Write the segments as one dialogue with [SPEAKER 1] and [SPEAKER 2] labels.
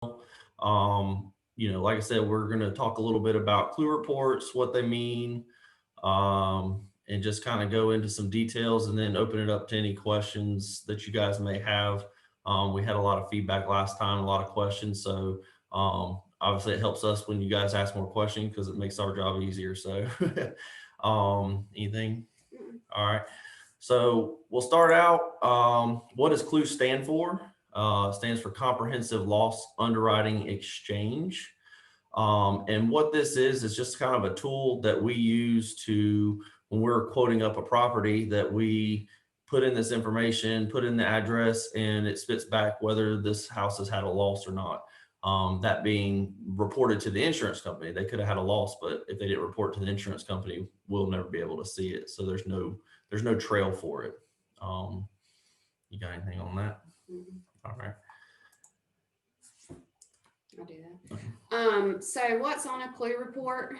[SPEAKER 1] Like I said, we're going to talk a little bit about C.L.U.E reports, what they mean, and just kind of go into some details and then open it up to any questions that you guys may have. We had a lot of feedback last time, a lot of questions. So obviously it helps us when you guys ask more questions because it makes our job easier. So anything? All right. So we'll start out. What does C.L.U.E stand for? Stands for Comprehensive Loss Underwriting Exchange. And what this is just kind of a tool that we use to, when we're quoting up a property, that we put in this information, put in the address, and it spits back whether this house has had a loss or not. That being reported to the insurance company. They could have had a loss, but if they didn't report to the insurance company, we'll never be able to see it. So there's no trail for it. Um, you got anything on that? All right.
[SPEAKER 2] I'll do that. So what's on a C.L.U.E report?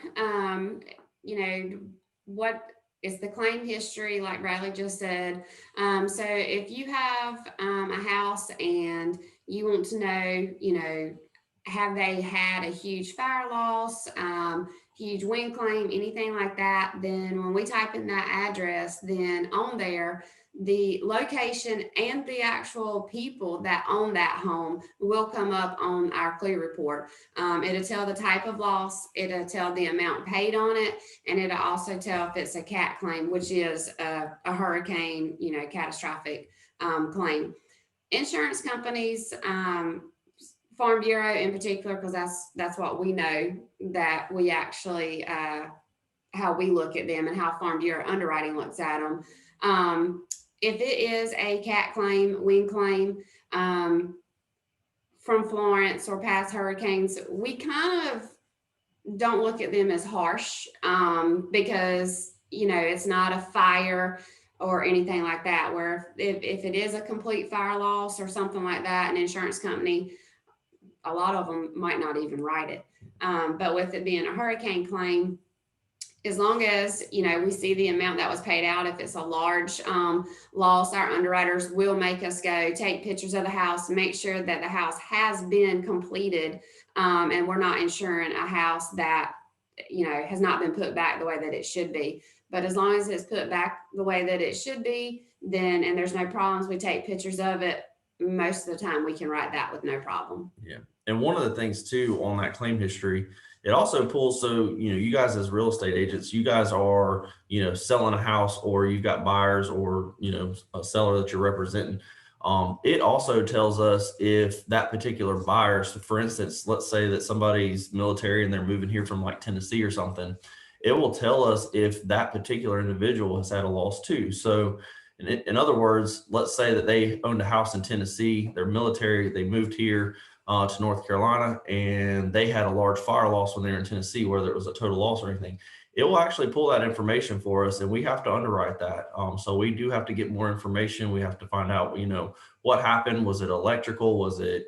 [SPEAKER 2] What is the claim history, like Bradley just said. So if you have a house and you want to know, have they had a huge fire loss, huge wind claim, anything like that, then when we type in that address, then on there, the location and the actual people that own that home will come up on our C.L.U.E report. It'll tell the type of loss, it'll tell the amount paid on it, and it'll also tell if it's a cat claim, which is a hurricane, catastrophic claim. Insurance companies, Farm Bureau in particular, because that's what we know, that we actually how we look at them and how Farm Bureau underwriting looks at them. If it is a cat claim, wind claim, from Florence or past hurricanes, we kind of don't look at them as harsh, because it's not a fire or anything like that. Where if it is a complete fire loss or something like that, an insurance company, a lot of them might not even write it. But with it being a hurricane claim, as long as we see the amount that was paid out, if it's a large loss, our underwriters will make us go take pictures of the house, make sure that the house has been completed, and we're not insuring a house that has not been put back the way that it should be. But as long as it's put back the way that it should be, then, and there's no problems, we take pictures of it, most of the time we can write that with no problem.
[SPEAKER 1] Yeah. And one of the things too on that claim history, it also pulls, so you guys as real estate agents, you guys are selling a house, or you've got buyers, or a seller that you're representing. It also tells us if that particular buyer, so for instance, let's say that somebody's military and they're moving here from like Tennessee or something, it will tell us if that particular individual has had a loss too. So in other words, let's say that they owned a house in Tennessee, they're military, they moved here to North Carolina, and they had a large fire loss when they were in Tennessee, whether it was a total loss or anything. It will actually pull that information for us, and we have to underwrite that. So we do have to get more information. We have to find out, what happened. Was it electrical? Was it,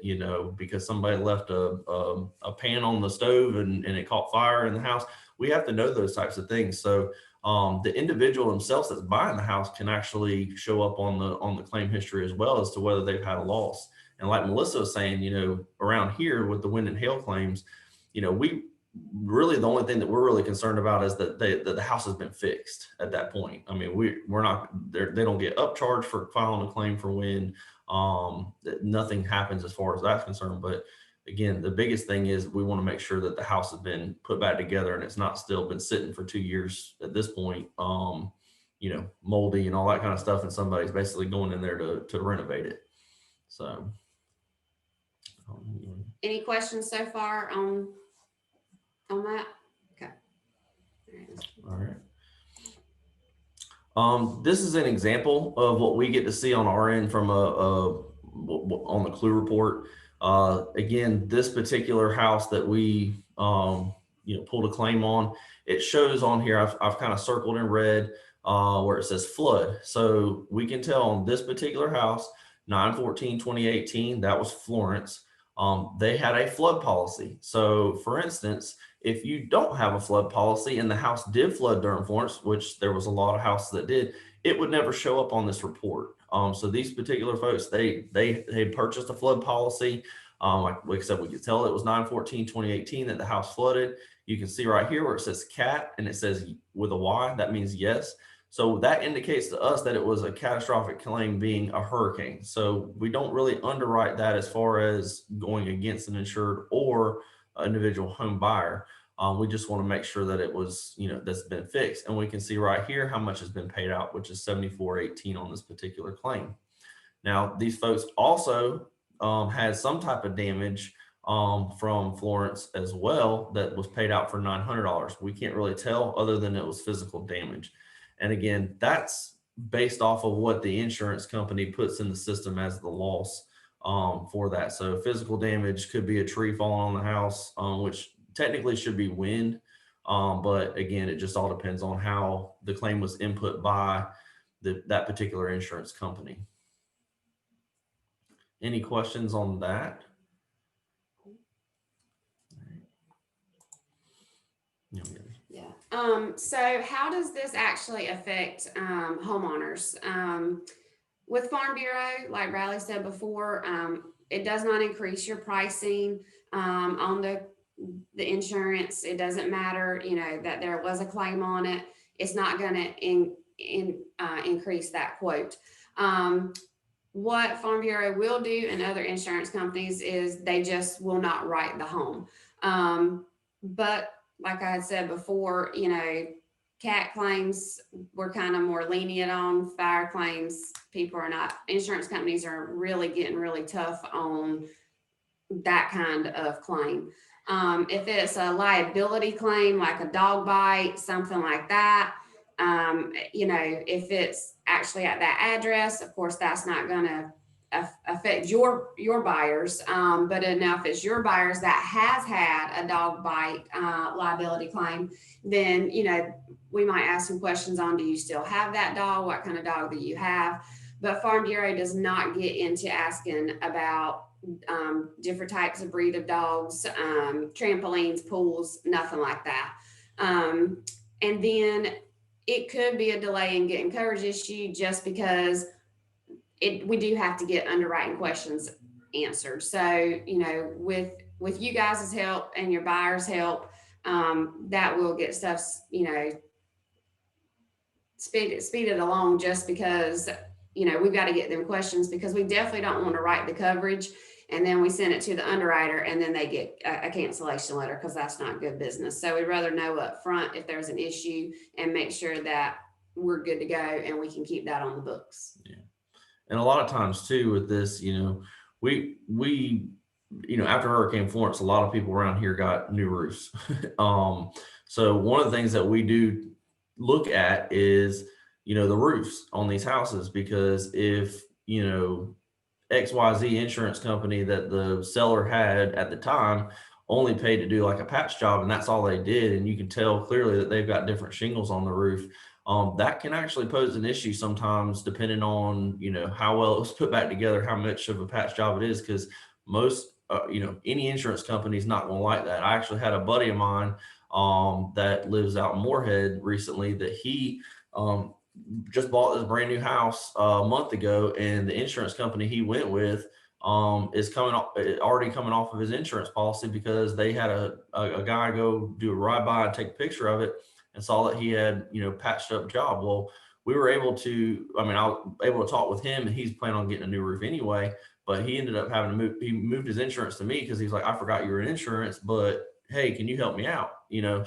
[SPEAKER 1] because somebody left a pan on the stove and it caught fire in the house? We have to know those types of things. So the individual themselves that's buying the house can actually show up on the claim history as well as to whether they've had a loss. And like Melissa was saying, around here with the wind and hail claims, we really, the only thing that we're really concerned about is that the house has been fixed at that point. I mean, we're not, they don't get upcharged for filing a claim for wind. Nothing happens as far as that's concerned. But again, the biggest thing is we want to make sure that the house has been put back together and it's not still been sitting for 2 years at this point, moldy and all that kind of stuff. And somebody's basically going in there to renovate it. So.
[SPEAKER 2] Any questions so far on that? Okay.
[SPEAKER 1] All right. This is an example of what we get to see on our end from on the C.L.U.E report. Again, this particular house that we pulled a claim on, it shows on here. I've kind of circled in red where it says flood. So we can tell on this particular house, 9/14/2018, that was Florence. They had a flood policy. So for instance, if you don't have a flood policy and the house did flood during Florence, which there was a lot of houses that did, it would never show up on this report. So these particular folks, they purchased a flood policy. Like I said, we could tell it was 9/14/2018 that the house flooded. You can see right here where it says cat and it says with a Y, that means yes. So that indicates to us that it was a catastrophic claim being a hurricane. So we don't really underwrite that as far as going against an insured or an individual home buyer. We just want to make sure that it was, that's been fixed. And we can see right here how much has been paid out, which is 74.18 on this particular claim. Now, these folks also had some type of damage from Florence as well that was paid out for $900. We can't really tell other than it was physical damage. And again, that's based off of what the insurance company puts in the system as the loss for that. So physical damage could be a tree falling on the house, which technically should be wind. But again, it just all depends on how the claim was input by that particular insurance company. Any questions on that?
[SPEAKER 2] Yeah. So how does this actually affect homeowners? With Farm Bureau, like Riley said before, it does not increase your pricing on the insurance. It doesn't matter, that there was a claim on it. It's not going to increase that quote. What Farm Bureau will do and other insurance companies is they just will not write the home. But like I had said before, cat claims we're kind of more lenient on. Fire claims, people are not, insurance companies are really getting really tough on that kind of claim. If it's a liability claim, like a dog bite, something like that, if it's actually at that address, of course, that's not going to affect your buyers. But enough if it's your buyers that has had a dog bite liability claim, then we might ask some questions on: do you still have that dog? What kind of dog do you have? But Farm Bureau does not get into asking about different types of breed of dogs, trampolines, pools, nothing like that. And then it could be a delay in getting coverage issued just because we do have to get underwriting questions answered. So, with you guys' help and your buyers' help, that will get stuff, speeded along, just because, we've got to get them questions, because we definitely don't want to write the coverage and then we send it to the underwriter and then they get a cancellation letter, because that's not good business. So we'd rather know up front if there's an issue and make sure that we're good to go and we can keep that on the books.
[SPEAKER 1] Yeah. And a lot of times too with this, we after Hurricane Florence, a lot of people around here got new roofs. So one of the things that we do look at is, the roofs on these houses, because if, XYZ insurance company that the seller had at the time only paid to do like a patch job and that's all they did, and you can tell clearly that they've got different shingles on the roof, that can actually pose an issue sometimes, depending on how well it was put back together, how much of a patch job it is, because most any insurance company is not going to like that. I actually had a buddy of mine that lives out in Moorhead recently, that he just bought this brand new house a month ago, and the insurance company he went with is already coming off of his insurance policy, because they had a guy go do a ride by and take a picture of it and saw that he had patched up job. Well, we were able to, I was able to talk with him, and he's planning on getting a new roof anyway, but he ended up having to move. He moved his insurance to me because he's like, I forgot you were in insurance, but hey, can you help me out?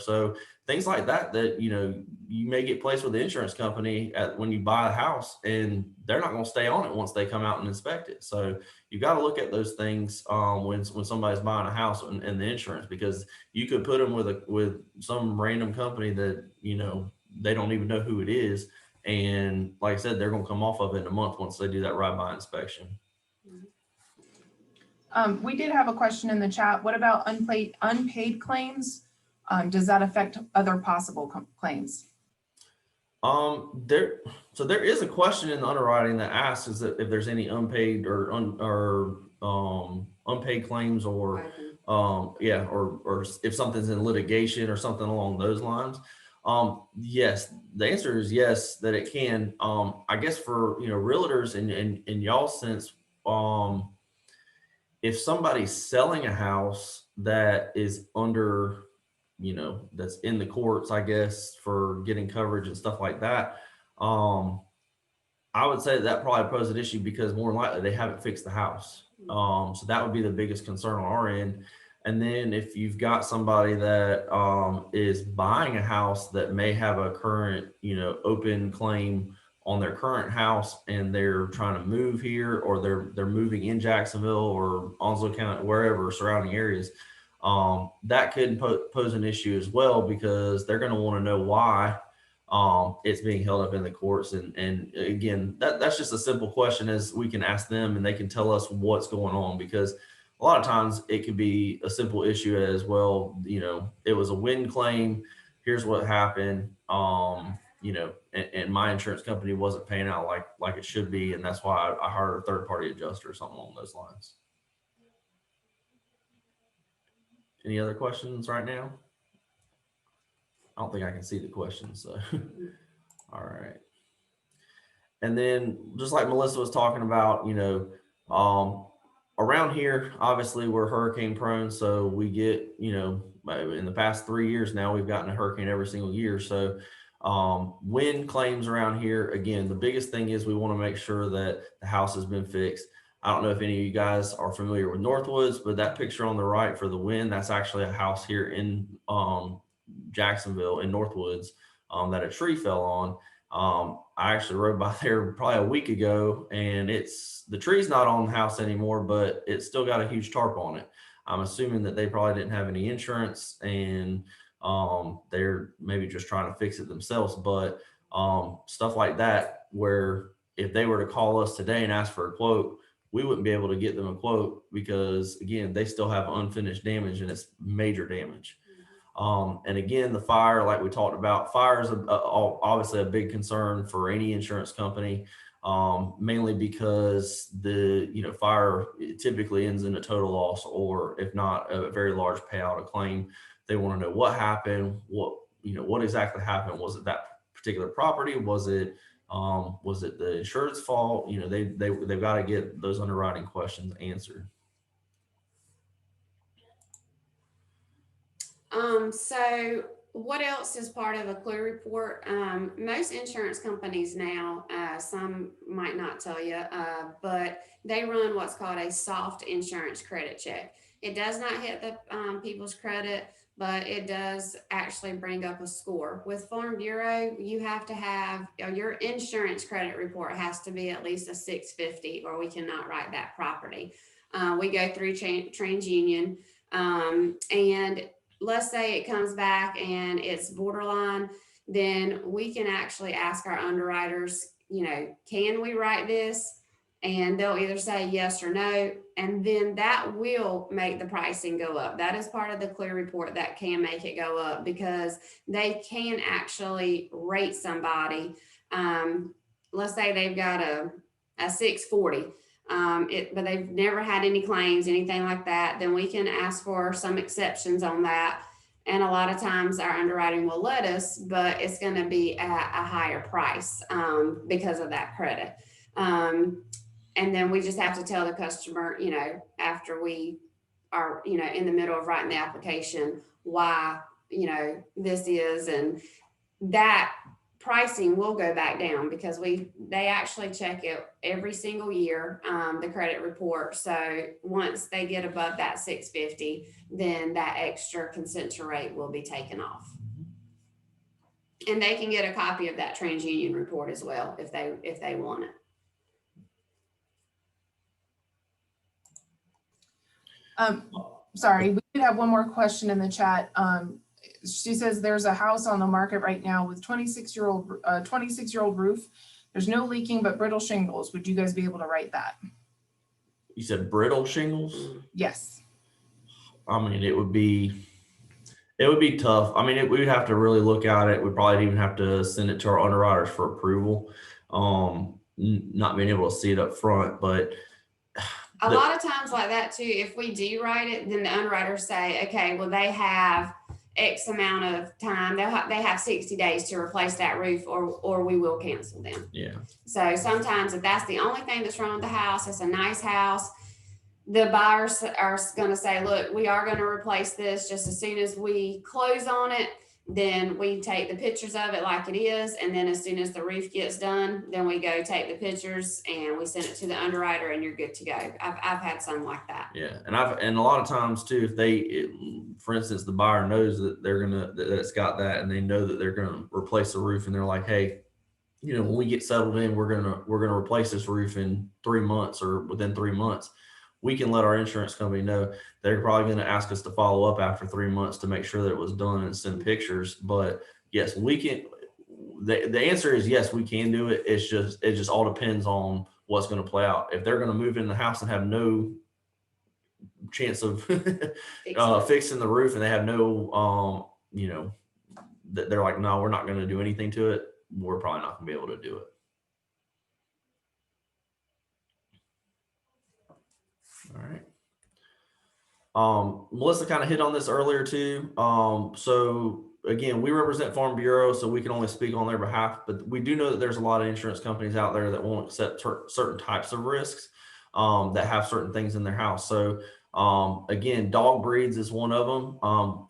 [SPEAKER 1] So things like that you may get placed with the insurance company when you buy a house, and they're not going to stay on it once they come out and inspect it. So you got to look at those things when somebody's buying a house and the insurance, because you could put them with some random company that they don't even know who it is, and like I said, they're going to come off of it in a month once they do that ride-by inspection.
[SPEAKER 3] We did have a question in the chat. What about unpaid claims? Does that affect other possible claims?
[SPEAKER 1] There is a question in the underwriting that asks is that if there's any unpaid or unpaid claims, or or if something's in litigation or something along those lines. Yes, the answer is yes, that it can. I guess for realtors and y'all's sense, if somebody's selling a house that is under, that's in the courts, I guess, for getting coverage and stuff like that, I would say that probably poses an issue because more than likely they haven't fixed the house. So that would be the biggest concern on our end. And then if you've got somebody that is buying a house that may have a current, open claim on their current house and they're trying to move here, or they're moving in Jacksonville or Onslow County, wherever surrounding areas, that could pose an issue as well, because they're going to want to know why it's being held up in the courts. And again, that's just a simple question, as we can ask them and they can tell us what's going on, because a lot of times it could be a simple issue as well. It was a wind claim. Here's what happened. And my insurance company wasn't paying out like it should be. And that's why I hired a third party adjuster or something along those lines. Any other questions right now? I don't think I can see the questions. So, all right. And then just like Melissa was talking about, around here, obviously we're hurricane prone. So we get, in the past 3 years now, we've gotten a hurricane every single year. So wind claims around here, again, the biggest thing is we want to make sure that the house has been fixed. I don't know if any of you guys are familiar with Northwoods, but that picture on the right for the wind, that's actually a house here in Jacksonville in Northwoods that a tree fell on. I actually rode by there probably a week ago, and the tree's not on the house anymore, but it's still got a huge tarp on it. I'm assuming that they probably didn't have any insurance, and they're maybe just trying to fix it themselves. But stuff like that, where if they were to call us today and ask for a quote, we wouldn't be able to get them a quote, because again, they still have unfinished damage and it's major damage. And again, the fire, like we talked about, fire is obviously a big concern for any insurance company, mainly because the fire typically ends in a total loss, or if not a very large payout, a claim. They want to know what happened, what exactly happened. Was it that particular property? Was it the insurance fault? They've got to get those underwriting questions answered.
[SPEAKER 2] So what else is part of a C.L.U.E report? Most insurance companies now, some might not tell you, but they run what's called a soft insurance credit check. It does not hit the people's credit, but it does actually bring up a score. With Farm Bureau, you have to have your insurance credit report has to be at least a 650, or we cannot write that property. We go through TransUnion, and let's say it comes back and it's borderline, then we can actually ask our underwriters, can we write this? And they'll either say yes or no. And then that will make the pricing go up. That is part of the C.L.U.E report that can make it go up, because they can actually rate somebody. Let's say they've got a 640. But they've never had any claims, anything like that, then we can ask for some exceptions on that. And a lot of times our underwriting will let us, but it's going to be at a higher price because of that credit. And then we just have to tell the customer, after we are, in the middle of writing the application, why, this is, and that pricing will go back down, because they actually check it every single year, the credit report. So once they get above that 650, then that extra consensus rate will be taken off. And they can get a copy of that TransUnion report as well if they want it.
[SPEAKER 3] Sorry, we did have one more question in the chat. She says there's a house on the market right now with 26-year-old roof. There's no leaking but brittle shingles. Would you guys be able to write that?
[SPEAKER 1] You said brittle shingles?
[SPEAKER 3] Yes.
[SPEAKER 1] I mean, it would be tough. I mean, we'd have to really look at it. We'd probably even have to send it to our underwriters for approval. Not being able to see it up front, but
[SPEAKER 2] a lot of times like that too, if we do write it, then the underwriters say, okay, well, they have X amount of time. They have 60 days to replace that roof, or we will cancel them.
[SPEAKER 1] Yeah.
[SPEAKER 2] So sometimes if that's the only thing that's wrong with the house, it's a nice house, the buyers are going to say, look, we are going to replace this just as soon as we close on it. Then we take the pictures of it like it is. And then as soon as the roof gets done, then we go take the pictures and we send it to the underwriter and you're good to go. I've had some like that.
[SPEAKER 1] Yeah. And a lot of times too, if for instance, the buyer knows that that it's got that, and they know that they're going to replace the roof, and they're like, hey, when we get settled in, we're going to replace this roof in 3 months or within 3 months. We can let our insurance company know. They're probably going to ask us to follow up after 3 months to make sure that it was done and send pictures. But yes, we can. The answer is yes, we can do it. It just all depends on what's going to play out. If they're going to move in the house and have no chance of fixing the roof, and they have no, they're like, no, we're not going to do anything to it, we're probably not going to be able to do it. All right. Melissa kind of hit on this earlier too. So again, we represent Farm Bureau, so we can only speak on their behalf, but we do know that there's a lot of insurance companies out there that won't accept certain types of risks, that have certain things in their house. So again, dog breeds is one of them.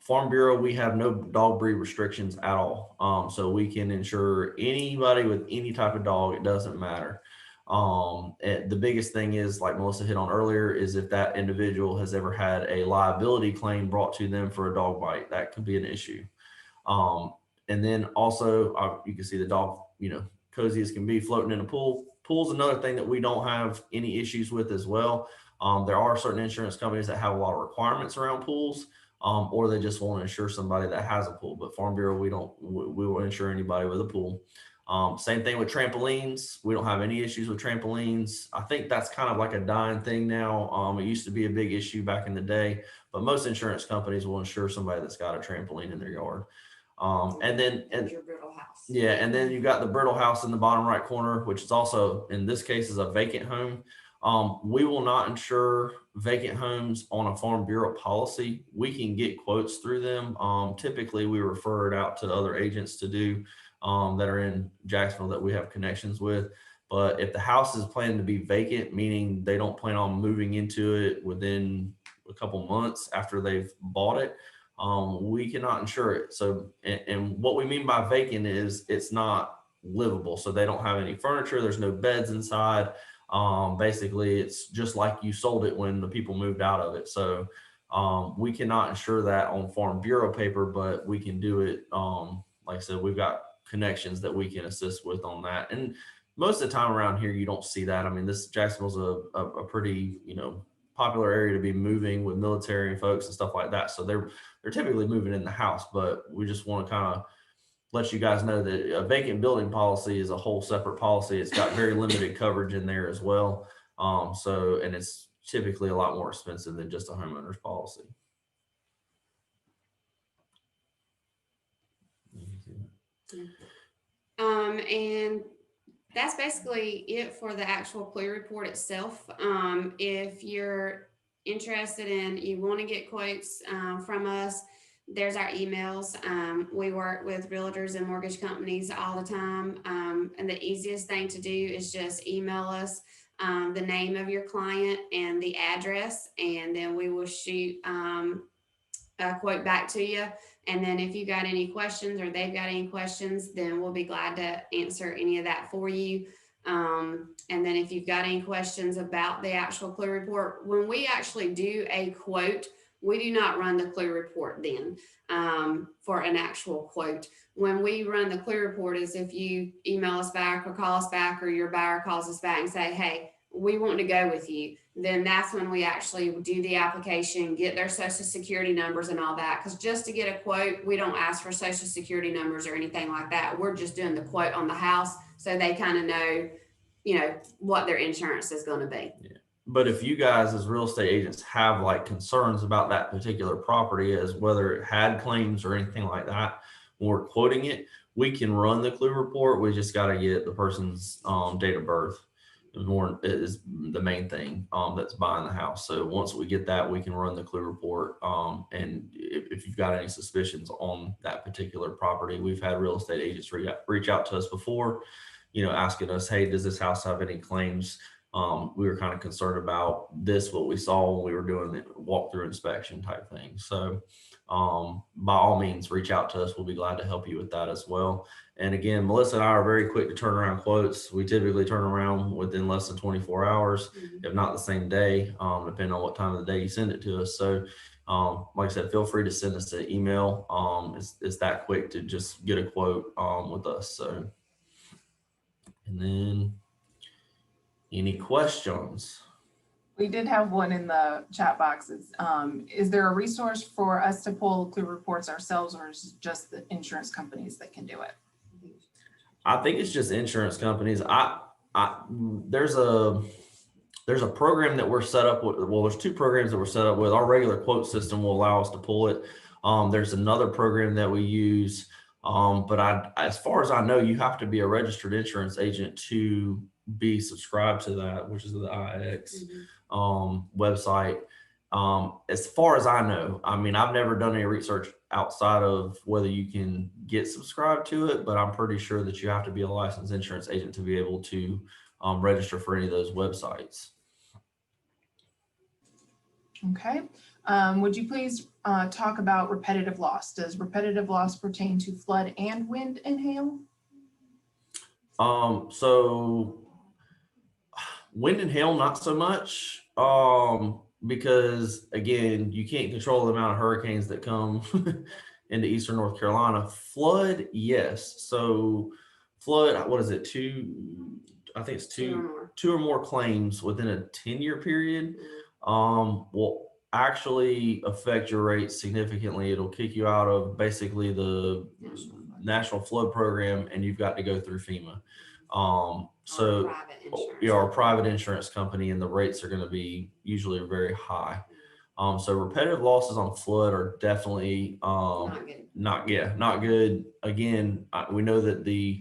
[SPEAKER 1] Farm Bureau, we have no dog breed restrictions at all. So we can insure anybody with any type of dog. It doesn't matter. The biggest thing is, like Melissa hit on earlier, is if that individual has ever had a liability claim brought to them for a dog bite, that could be an issue. And then also you can see the dog, cozy as can be, floating in a pool. Pool's another thing that we don't have any issues with as well. There are certain insurance companies that have a lot of requirements around pools, or they just want to insure somebody that has a pool. But Farm Bureau, we will insure anybody with a pool. Same thing with trampolines. We don't have any issues with trampolines. I think that's kind of like a dying thing now. It used to be a big issue back in the day, but most insurance companies will insure somebody that's got a trampoline in their yard. And
[SPEAKER 2] your brittle house.
[SPEAKER 1] Yeah, and then you've got the brittle house in the bottom right corner, which is also, in this case, is a vacant home. We will not insure vacant homes on a Farm Bureau policy. We can get quotes through them. Typically, we refer it out to other agents to do, that are in Jacksonville that we have connections with. But if the house is planned to be vacant, meaning they don't plan on moving into it within a couple months after they've bought it, we cannot insure it. So, and what we mean by vacant is it's not livable. So they don't have any furniture. There's no beds inside. Basically, it's just like you sold it when the people moved out of it. So we cannot insure that on Farm Bureau paper, but we can do it. Like I said, we've got connections that we can assist with on that. And most of the time around here, you don't see that. I mean, Jacksonville's a pretty, popular area to be moving with military folks and stuff like that. So they're typically moving in the house, but we just want to kind of let you guys know that a vacant building policy is a whole separate policy. It's got very limited coverage in there as well. And it's typically a lot more expensive than just a homeowner's policy.
[SPEAKER 2] And that's basically it for the actual C.L.U.E report itself. If you're interested in, you want to get quotes from us, there's our emails. We work with realtors and mortgage companies all the time. And the easiest thing to do is just email us the name of your client and the address, and then we will shoot a quote back to you. And then if you got any questions or they've got any questions, then we'll be glad to answer any of that for you. And then if you've got any questions about the actual C.L.U.E report, when we actually do a quote, we do not run the C.L.U.E report then for an actual quote. When we run the C.L.U.E report is if you email us back or call us back, or your buyer calls us back and say, hey, we want to go with you, then that's when we actually do the application, get their social security numbers and all that. Because just to get a quote, we don't ask for social security numbers or anything like that. We're just doing the quote on the house so they kind of know, what their insurance is going to be.
[SPEAKER 1] Yeah. But if you guys as real estate agents have like concerns about that particular property, as whether it had claims or anything like that, when we're quoting it, we can run the C.L.U.E report. We just got to get the person's date of birth. Is the main thing that's buying the house. So once we get that, we can run the C.L.U.E report. And if you've got any suspicions on that particular property, we've had real estate agents reach out to us before, asking us, hey, does this house have any claims? we were kind of concerned about what we saw when we were doing the walkthrough inspection type thing. So by all means, reach out to us. We'll be glad to help you with that as well. And again, Melissa and I are very quick to turn around quotes. We typically turn around within less than 24 hours, if not the same day, depending on what time of the day you send it to us. So like I said, feel free to send us an email. It's that quick to just get a quote with us. So, and then any questions?
[SPEAKER 3] We did have one in the chat box. Is there a resource for us to pull CLUE reports ourselves, or is it just the insurance companies that can do it?
[SPEAKER 1] I think it's just insurance companies. There's a program that we're set up with. Well, there's two programs that we're set up with. Our regular quote system will allow us to pull it. There's another program that we use. But as far as I know, you have to be a registered insurance agent to be subscribed to that, which is the IX website. As far as I know, I mean, I've never done any research outside of whether you can get subscribed to it, but I'm pretty sure that you have to be a licensed insurance agent to be able to register for any of those websites.
[SPEAKER 3] Okay. Would you please talk about repetitive loss? Does repetitive loss pertain to flood and wind and hail?
[SPEAKER 1] So wind and hail, not so much, because again, you can't control the amount of hurricanes that come into Eastern North Carolina. Flood, yes. So flood, what is it? I think it's two or more claims within a 10-year period will actually affect your rates significantly. It'll kick you out of basically the National Flood Program, and you've got to go through FEMA. So our private insurance company, and the rates are going to be usually very high. So repetitive losses on flood are definitely not good. Again, we know that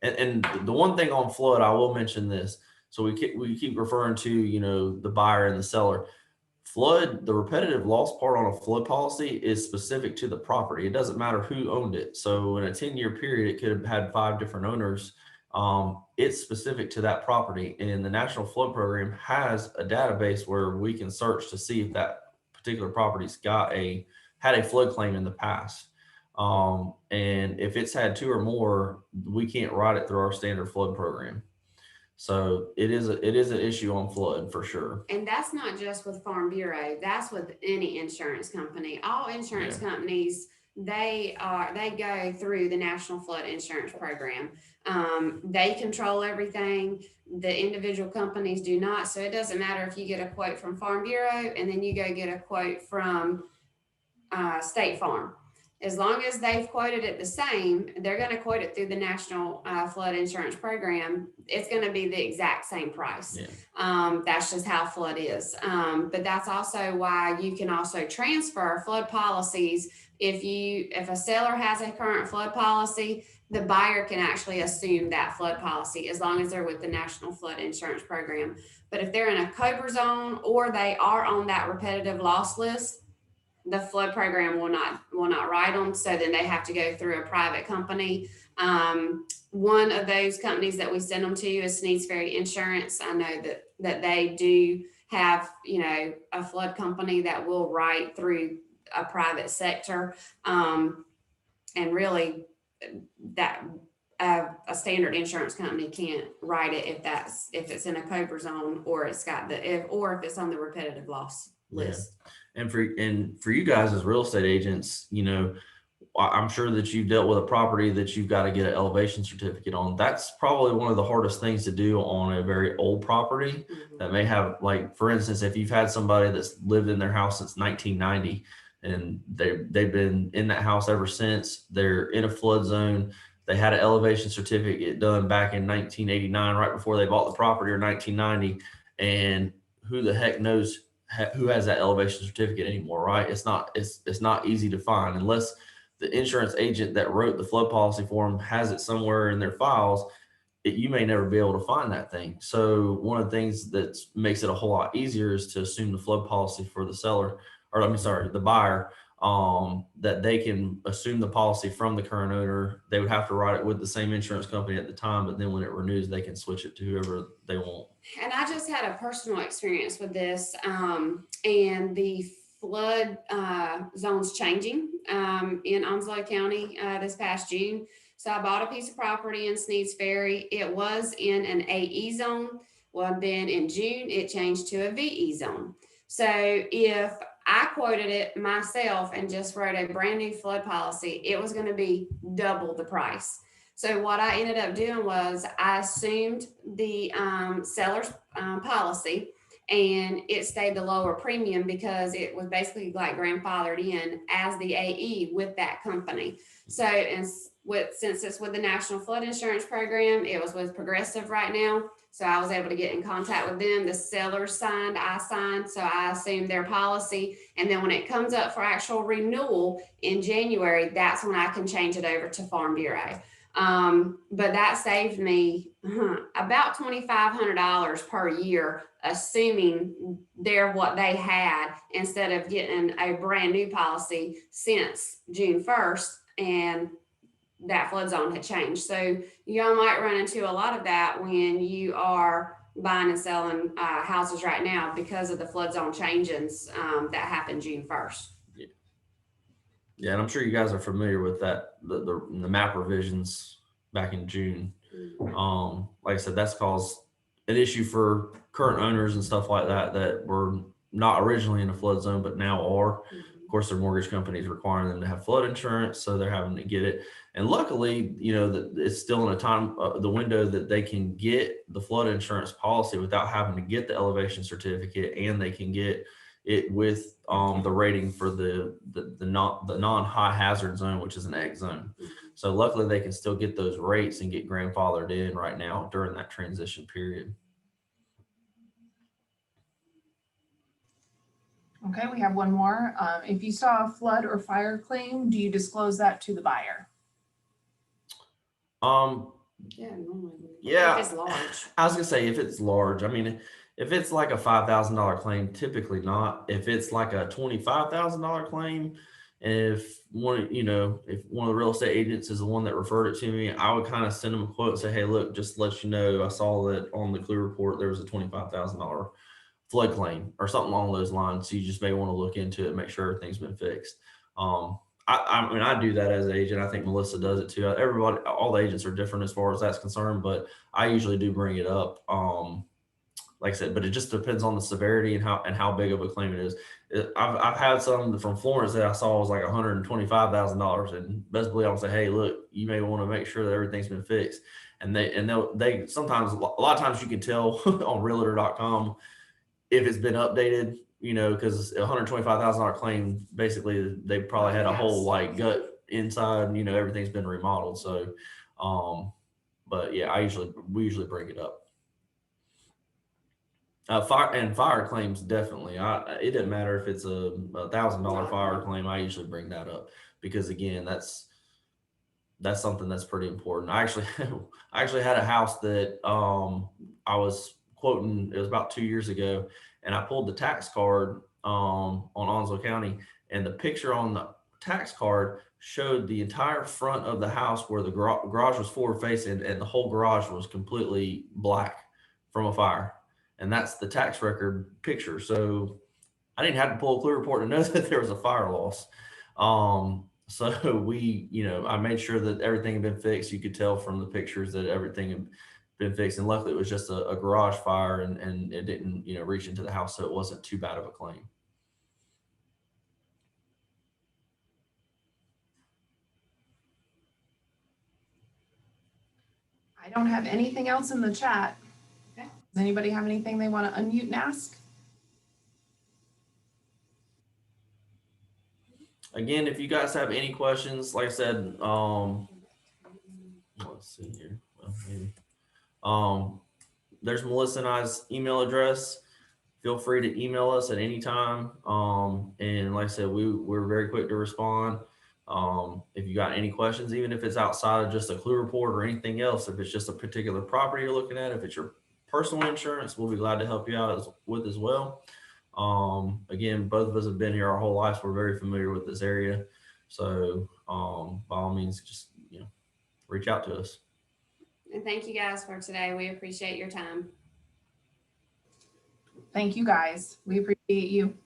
[SPEAKER 1] and the one thing on flood, I will mention this. So we keep referring to, the buyer and the seller. Flood, the repetitive loss part on a flood policy is specific to the property. It doesn't matter who owned it. So in a 10-year period, it could have had 5 different owners. It's specific to that property, and the National Flood Program has a database where we can search to see if that particular property's had a flood claim in the past. And if it's had 2 or more, we can't write it through our standard flood program. So it is an issue on flood for sure.
[SPEAKER 2] And that's not just with Farm Bureau. That's with any insurance company. All insurance companies, they go through the National Flood Insurance Program. They control everything. The individual companies do not. So it doesn't matter if you get a quote from Farm Bureau and then you go get a quote from State Farm. As long as they've quoted it the same, they're going to quote it through the National Flood Insurance Program. It's going to be the exact same price. That's just how flood is. But that's also why you can also transfer flood policies. If a seller has a current flood policy, the buyer can actually assume that flood policy as long as they're with the National Flood Insurance Program. But if they're in a COBRA zone or they are on that repetitive loss list, the flood program will not write them. So then they have to go through a private company. One of those companies that we send them to is Sneads Ferry Insurance. I know that they do have, a flood company that will write through a private sector. And really that a standard insurance company can't write it if it's in a COBRA zone or if it's on the repetitive loss list.
[SPEAKER 1] And for you guys as real estate agents, I'm sure that you've dealt with a property that you've got to get an elevation certificate on. That's probably one of the hardest things to do on a very old property that may have, like, for instance, if you've had somebody that's lived in their house since 1990 and they've been in that house ever since, they're in a flood zone. They had an elevation certificate done back in 1989, right before they bought the property, or 1990. And who the heck knows who has that elevation certificate anymore, right? It's not easy to find unless the insurance agent that wrote the flood policy for them has it somewhere in their files. You may never be able to find that thing. So one of the things that makes it a whole lot easier is to assume the flood policy for the seller, or the buyer. that they can assume the policy from the current owner. They would have to write it with the same insurance company at the time, but then when it renews, they can switch it to whoever they want.
[SPEAKER 2] And I just had a personal experience with this, and the flood zones changing in Onslow County this past June. So I bought a piece of property in Sneed's Ferry. It was in an AE zone. Well, then in June, it changed to a VE zone. So if I quoted it myself and just wrote a brand new flood policy, it was going to be double the price. So what I ended up doing was I assumed the seller's policy, and it stayed the lower premium because it was basically like grandfathered in as the AE with that company. So, and since it's with the National Flood Insurance Program, it was with Progressive right now. So I was able to get in contact with them. The seller signed, I signed, so I assumed their policy. And then when it comes up for actual renewal in January, that's when I can change it over to Farm Bureau. But that saved me about $2,500 per year, assuming they're what they had instead of getting a brand new policy since June 1st. And that flood zone had changed. So y'all might run into a lot of that when you are buying and selling houses right now because of the flood zone changes that happened June 1st.
[SPEAKER 1] Yeah, and I'm sure you guys are familiar with that, the map revisions back in June. Like I said, that's caused an issue for current owners and stuff like that that were not originally in a flood zone, but now are. Of course, their mortgage companies requiring them to have flood insurance, so they're having to get it. And luckily, you know, that it's still in a time, the window that they can get the flood insurance policy without having to get the elevation certificate, and they can get it with the rating for the non high hazard zone, which is an X zone. So luckily, they can still get those rates and get grandfathered in right now during that transition period.
[SPEAKER 3] Okay, we have one more. If you saw a flood or fire claim, do you disclose that to the buyer?
[SPEAKER 2] Yeah, normally.
[SPEAKER 1] Yeah,
[SPEAKER 2] If it's large.
[SPEAKER 1] I was gonna say if it's large. I mean, if it's like a $5,000 claim, typically not. If it's like a $25,000 claim, if one, you know, if one of the real estate agents is the one that referred it to me, I would kind of send them a quote and say, hey, look, just to let you know, I saw that on the C.L.U.E report there was a $25,000 flood claim or something along those lines. So you just may want to look into it and make sure everything's been fixed. I mean, I do that as an agent. I think Melissa does it too. Everybody, all the agents are different as far as that's concerned, but I usually do bring it up. Like I said, but it just depends on the severity and how big of a claim it is. I've had some from Florence that I saw was like $125,000, and best believe I'll say, hey, look, you may want to make sure that everything's been fixed. And they sometimes, a lot of times you can tell on realtor.com if it's been updated, you know, because $125,000 claim, basically they probably had a whole like gut inside, you know, everything's been remodeled. So, but yeah, we usually bring it up. Fire claims, definitely. It doesn't matter if it's a $1,000 fire claim. I usually bring that up because again, that's something that's pretty important. I actually had a house that I was quoting. It was about 2 years ago, and I pulled the tax card on Onslow County, and the picture on the tax card showed the entire front of the house where the garage was forward facing, and the whole garage was completely black from a fire. And that's the tax record picture. So I didn't have to pull a C.L.U.E report to know that there was a fire loss. So we, you know, I made sure that everything had been fixed. You could tell from the pictures that everything had been fixed. And luckily it was just a garage fire, and it didn't, you know, reach into the house. So it wasn't too bad of a claim.
[SPEAKER 3] I don't have anything else in the chat.
[SPEAKER 2] Okay.
[SPEAKER 3] Does anybody have anything they want to unmute and ask?
[SPEAKER 1] Again, if you guys have any questions, like I said, let's see here. Well, maybe. There's Melissa and I's email address. Feel free to email us at any time. And like I said, we're very quick to respond. If you got any questions, even if it's outside of just a C.L.U.E report or anything else, if it's just a particular property you're looking at, if it's your personal insurance, we'll be glad to help you out with as well. Again, both of us have been here our whole lives. We're very familiar with this area. So by all means, just, reach out to us.
[SPEAKER 2] And thank you guys for today. We appreciate your time.
[SPEAKER 3] Thank you guys. We appreciate you.